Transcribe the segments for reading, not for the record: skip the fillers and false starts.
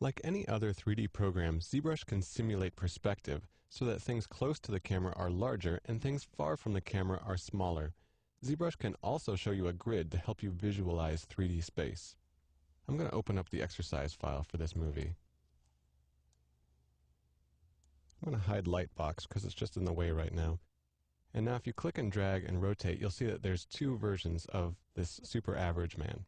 Like any other 3D program, ZBrush can simulate perspective so that things close to the camera are larger and things far from the camera are smaller. ZBrush can also show you a grid to help you visualize 3D space. I'm going to open up the exercise file for this movie. I'm going to hide Lightbox because it's just in the way right now. And now if you click and drag and rotate, you'll see that there's two versions of this super average man.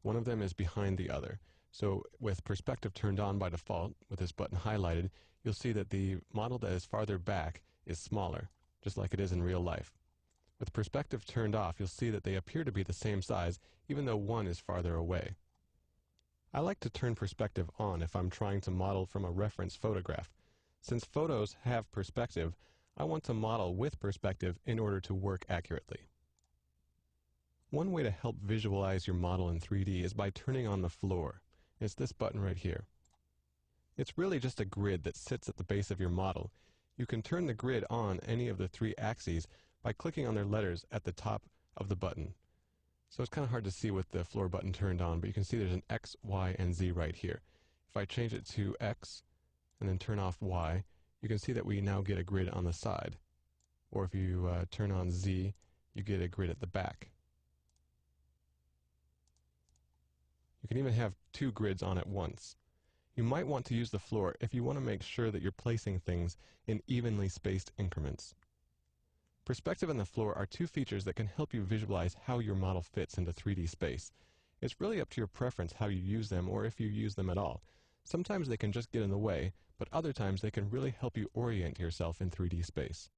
One of them is behind the other. So with perspective turned on by default, with this button highlighted, you'll see that the model that is farther back is smaller, just like it is in real life. With perspective turned off, you'll see that they appear to be the same size, even though one is farther away. I like to turn perspective on if I'm trying to model from a reference photograph. Since photos have perspective, I want to model with perspective in order to work accurately. One way to help visualize your model in 3D is by turning on the floor. It's this button right here. It's really just a grid that sits at the base of your model. You can turn the grid on any of the three axes by clicking on their letters at the top of the button. So it's kind of hard to see with the floor button turned on, but you can see there's an X, Y, and Z right here. If I change it to X and then turn off Y, you can see that we now get a grid on the side. Or if you turn on Z, you get a grid at the back. You can even have two grids on at once. You might want to use the floor if you want to make sure that you're placing things in evenly spaced increments. Perspective and the floor are two features that can help you visualize how your model fits into 3D space. It's really up to your preference how you use them or if you use them at all. Sometimes they can just get in the way, but other times they can really help you orient yourself in 3D space.